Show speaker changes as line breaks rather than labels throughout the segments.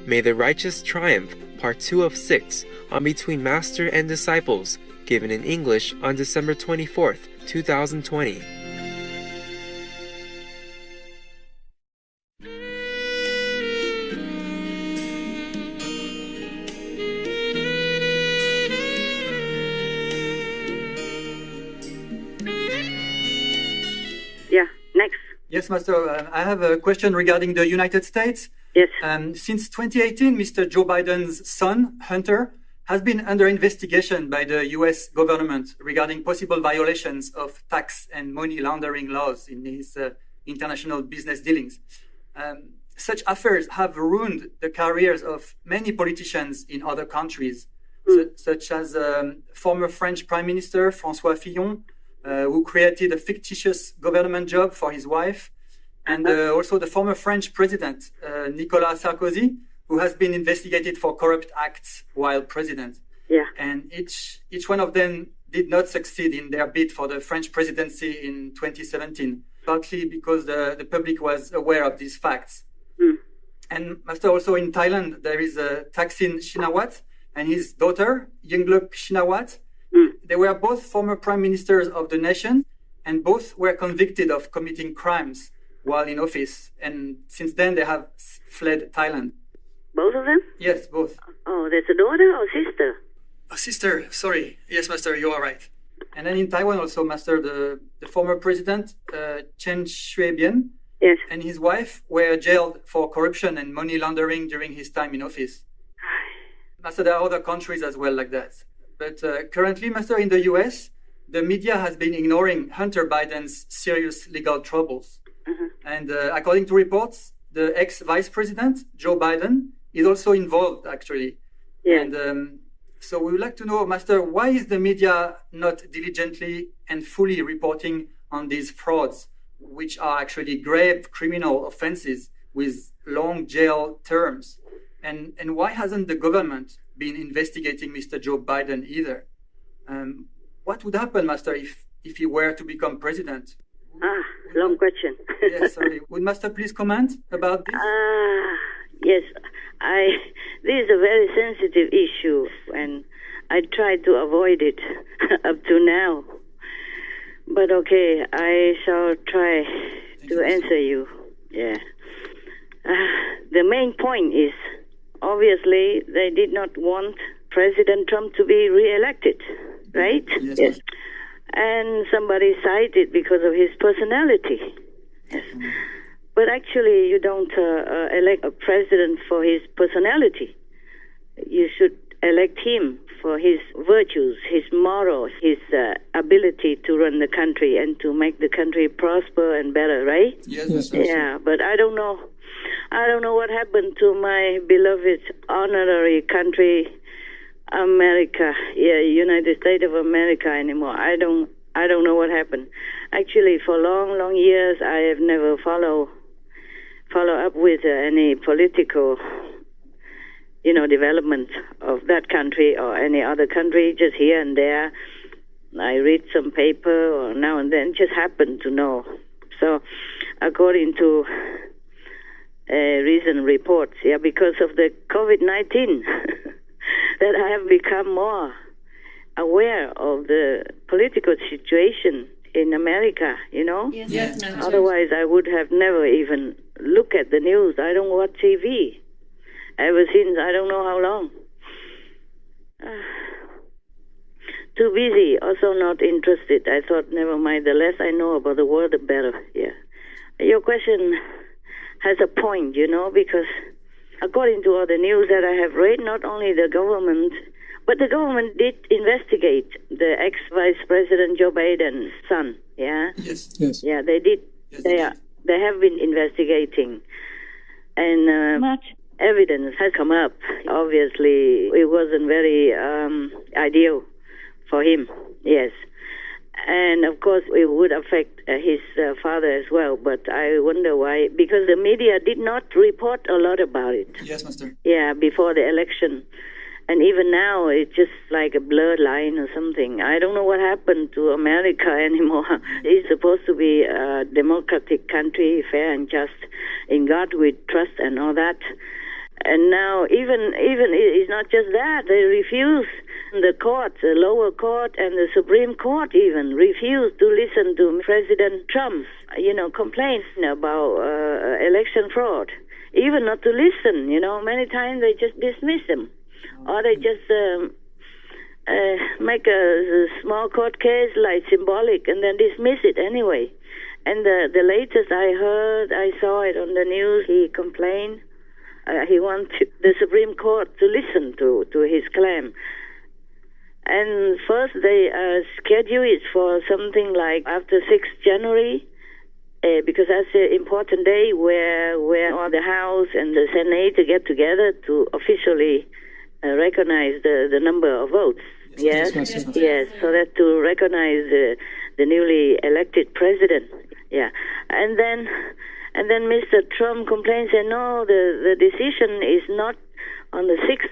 May the Righteous Triumph, Part 2 of 6, on Between Master and Disciples, given in English on December 24th, 2020.
Yeah, next.
Yes, Master. I have a question regarding the United States.
Yes.
Since 2018, Mr. Joe Biden's son, Hunter, has been under investigation by the U.S. government regarding possible violations of tax and money laundering laws in his international business dealings. Such affairs have ruined the careers of many politicians in other countries, such as former French Prime Minister François Fillon, who created a fictitious government job for his wife, and also the former French President, Nicolas Sarkozy, who has been investigated for corrupt acts while president.
Yeah.
And each one of them did not succeed in their bid for the French presidency in 2017, partly because the public was aware of these facts. And Master, also in Thailand, there is Thaksin Shinawatra and his daughter, Yingluck Shinawatra. They were both former prime ministers of the nation, and both were convicted of committing crimes while in office. And since then, they have fled Thailand.
Both of them?
Yes, both.
Oh, there's a daughter or sister?
A sister, sorry. Yes, Master, you are right. And then in Taiwan also, Master, the former president, Chen Shui-bian,
Yes.
and his wife were jailed for corruption and money laundering during his time in office. Master, there are other countries as well like that. But currently, Master, in the US, the media has been ignoring Hunter Biden's serious legal troubles. And according to reports, the ex-vice president, Joe Biden, is also involved, actually.
Yeah.
And so we would like to know, Master, why is the media not diligently and fully reporting on these frauds, which are actually grave criminal offenses with long jail terms? And why hasn't the government been investigating Mr. Joe Biden either? What would happen, Master, if he were to become president?
Long question.
Yes, sorry. Would Master please comment about this?
Yes. This is a very sensitive issue, and I tried to avoid it up to now. But okay, I shall try to answer you. Yeah. The main point is, obviously, they did not want President Trump to be re-elected, right?
Yes.
And somebody cited because of his personality. Yes. But actually, you don't elect a president for his personality. You should elect him for his virtues, his morals, his ability to run the country and to make the country prosper and better, right?
Yes.
Yeah, but I don't know. I don't know what happened to my beloved honorary country, America, United States of America anymore. I don't know what happened. Actually, for long years, I have never follow up with any political, development of that country or any other country. Just here and there, I read some paper or now and then. Just happen to know. So, according to recent reports, because of the COVID-19. That I have become more aware of the political situation in America,
Yes.
Otherwise, I would have never even looked at the news. I don't watch TV ever since I don't know how long. Too busy, also not interested. I thought, never mind, the less I know about the world, the better. Yeah. Your question has a point, because according to all the news that I have read, not only the government, but the government did investigate the ex-vice president Joe Biden's son. Yeah.
Yes.
Yeah, they did.
Yes,
They have been investigating, and much evidence has come up. Obviously, it wasn't very ideal for him. Yes. And of course, it would affect his father as well. But I wonder why, because the media did not report a lot about it.
Yes, Master.
Yeah, before the election. And even now, it's just like a blurred line or something. I don't know what happened to America anymore. It's supposed to be a democratic country, fair and just. In God we trust and all that. And now even it's not just that, they refuse. The court, the lower court and the Supreme Court even refuse to listen to President Trump's, complaints about election fraud. Even not to listen, many times they just dismiss them. Or they just make a small court case like symbolic and then dismiss it anyway. And the latest I saw it on the news, he complained. He wants the Supreme Court to listen to his claim. And first they schedule it for something like after 6th January, because that's an important day where all the House and the Senate get together to officially recognize the number of votes. Yes, so that to recognize the newly elected president. Yeah, and then Mr. Trump complains and no, the decision is not on the 6th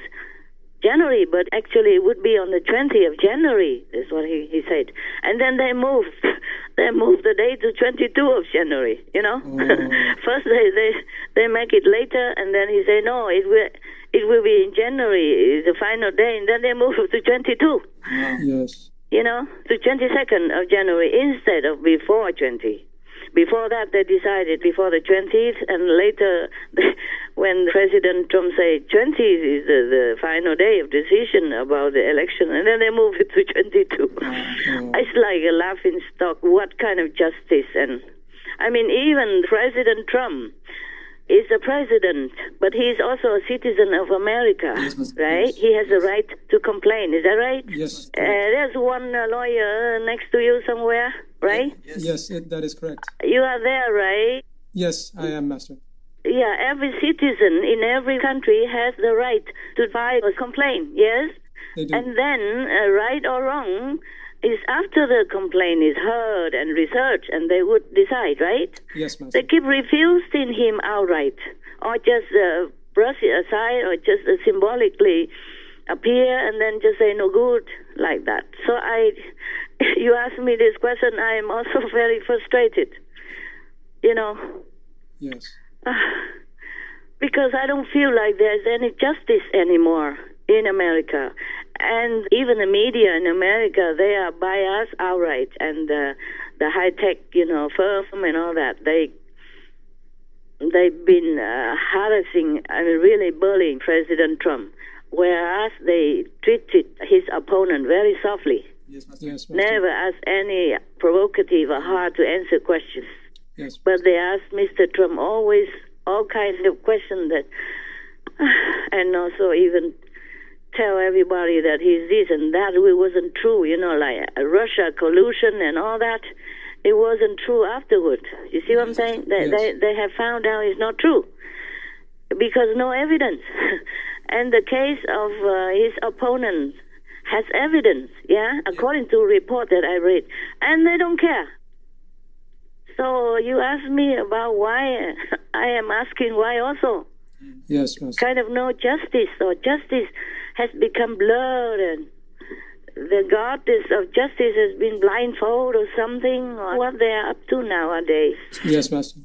January, but actually it would be on the 20th of January, is what he said. And then they moved the date to 22nd of January, First they make it later, and then he say, no, it will be in January, the final day, and then they move it to 22.
Yes.
To 22nd of January instead of before 20. Before that, they decided before the 20th, and later, when President Trump said 20th is the final day of decision about the election, and then they moved it to 22. It's like a laughing stock. What kind of justice? And I mean, even President Trump is a president, but he's also a citizen of America, right? Yes. He has a right to complain. Is that right?
Yes.
There's one lawyer next to you somewhere, right?
Yes, that is correct.
You are there, right?
Yes, I am, Master.
Yeah, every citizen in every country has the right to file a complaint, yes?
They do.
And then, right or wrong, is after the complaint is heard and researched, and they would decide, right?
Yes, Master.
They keep refusing him outright, or just brush it aside, or just symbolically appear and then just say no good, like that. So you ask me this question, I am also very frustrated,
Yes.
Because I don't feel like there's any justice anymore in America. And even the media in America, they are biased outright. And the high-tech, firm and all that, they've been harassing and really bullying President Trump, whereas they treated his opponent very softly.
Yes, Master.
Never asked any provocative or hard to answer questions.
Yes.
But they asked Mr. Trump always all kinds of questions that, and also even tell everybody that he's this and that. It wasn't true, like Russia collusion and all that. It wasn't true afterward. You see what I'm saying? They have found out it's not true because no evidence. And the case of his opponent has evidence, according to a report that I read, and they don't care. So you ask me about why, I am asking why also.
Yes, Master.
Kind of no justice, or justice has become blurred, and the goddess of justice has been blindfolded or something, or what they are up to nowadays.
Yes, Master.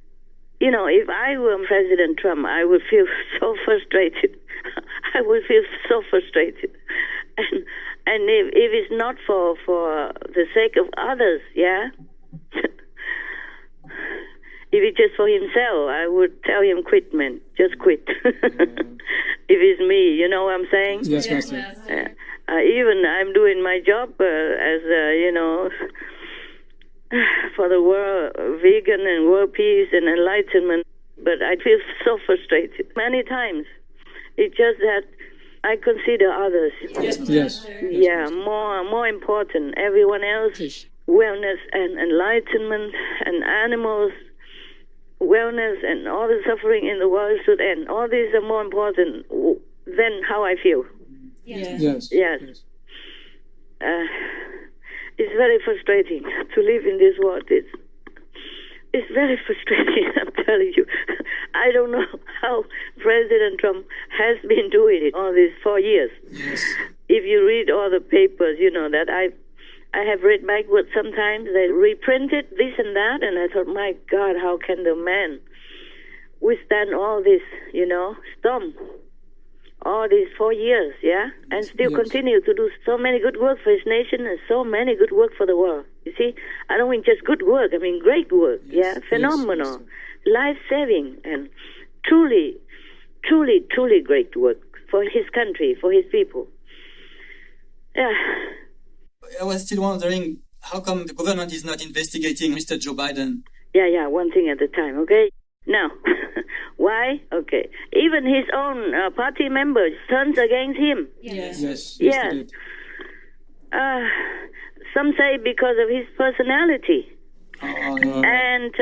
If I were President Trump, I would feel so frustrated. I would feel so frustrated. And if it's not for the sake of others, if it's just for himself, I would tell him, quit, man. Just quit. If it's me, you know what I'm saying?
Yes, Master.
Even I'm doing my job as, for the world, vegan and world peace and enlightenment. But I feel so frustrated many times. It's just that I consider others.
Yes.
Yeah, more important. Everyone else, wellness and enlightenment, and animals, wellness, and all the suffering in the world should end. All these are more important than how I feel.
Yes.
It's very frustrating to live in this world. It's very frustrating, I'm telling you. I don't know how President Trump has been doing it all these 4 years.
Yes.
If you read all the papers, that I have read backwards sometimes, they reprinted this and that, and I thought, my God, how can the man withstand all this, storm? all these 4 years, yeah, and still continue to do so many good work for his nation and so many good work for the world. You see, I don't mean just good work, I mean great work, phenomenal, life-saving, and truly, truly, truly great work for his country, for his people. Yeah.
I was still wondering, how come the government is not investigating Mr. Joe Biden?
Yeah, one thing at a time, okay? Now, why? Okay. Even his own party members turned against him.
Yes.
They did. Some say because of his personality. And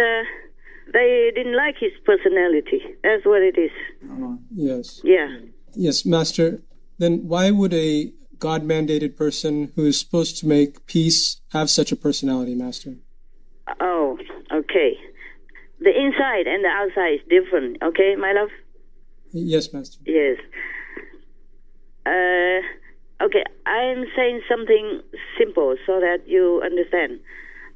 they didn't like his personality. That's what it is.
Yes.
Yeah.
Yes, Master. Then why would a God-mandated person who is supposed to make peace have such a personality, Master?
Oh, okay. The inside and the outside is different, okay, my love?
Yes, Master.
Yes. Okay, I'm saying something simple so that you understand.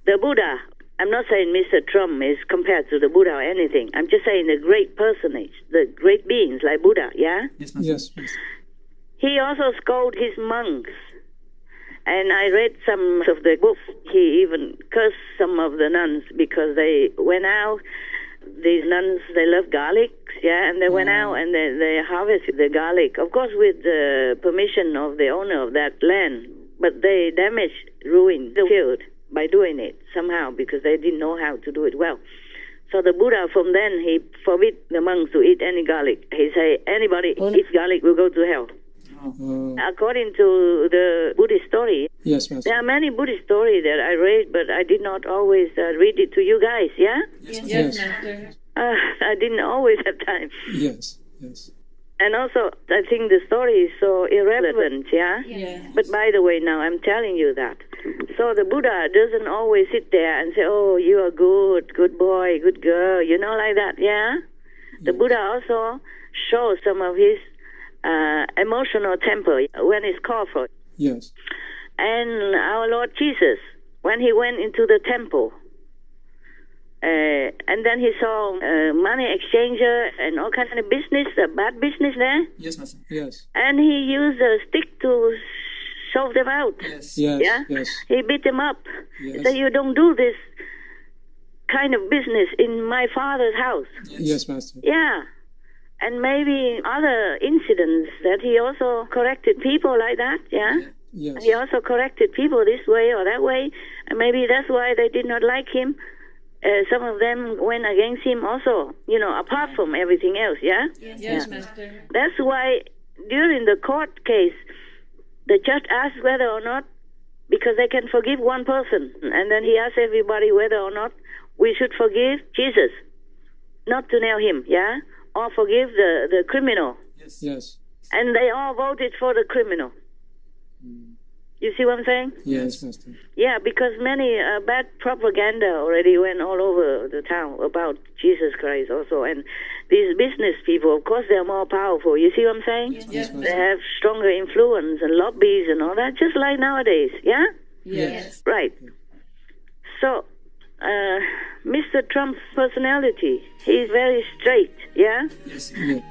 The Buddha, I'm not saying Mr. Trump is compared to the Buddha or anything. I'm just saying the great personage, the great beings like Buddha, yeah?
Yes, Master.
Yes.
He also scolded his monks. And I read some of the books. He even cursed some of the nuns because they went out. These nuns, they love garlic, and they went out and they harvested the garlic. Of course, with the permission of the owner of that land. But they damaged, ruined, killed by doing it somehow because they didn't know how to do it well. So the Buddha, from then, he forbid the monks to eat any garlic. He say, anybody eats garlic will go to hell. According to the Buddhist story,
yes, Master.
There are many Buddhist stories that I read, but I did not always read it to you guys, yeah?
Yes.
Master. I didn't always have time.
Yes.
And also, I think the story is so irrelevant, yeah? But by the way, now I'm telling you that. So the Buddha doesn't always sit there and say, oh, you are good boy, good girl, like that, yeah? The Buddha also shows some of his emotional temper when it's called for.
Yes.
And our Lord Jesus, when he went into the temple, and then he saw money exchanger and all kinds of business, bad business there.
Yes, Master.
Yes.
And he used a stick to shove them out.
Yes.
Yeah?
Yes.
He beat them up.
Yes.
He said, you don't do this kind of business in my father's house.
Yes, Master.
Yeah. And maybe other incidents that he also corrected people like that, yeah?
Yes.
He also corrected people this way or that way, and maybe that's why they did not like him. Some of them went against him also, apart from everything else, yeah?
Yes, Master.
That's why during the court case, the judge asked whether or not, because they can forgive one person, and then he asked everybody whether or not we should forgive Jesus, not to nail him, yeah? Or forgive the criminal.
Yes.
And they all voted for the criminal. You see what I'm saying?
Yes, Master.
Yeah, because many bad propaganda already went all over the town about Jesus Christ also. And these business people, of course, they're more powerful. You see what I'm saying?
Yes,
They have stronger influence and lobbies and all that, just like nowadays. Yeah?
Yes.
Right. So, Mr. Trump's personality, he's very straight, yeah?
Yes.
Yeah.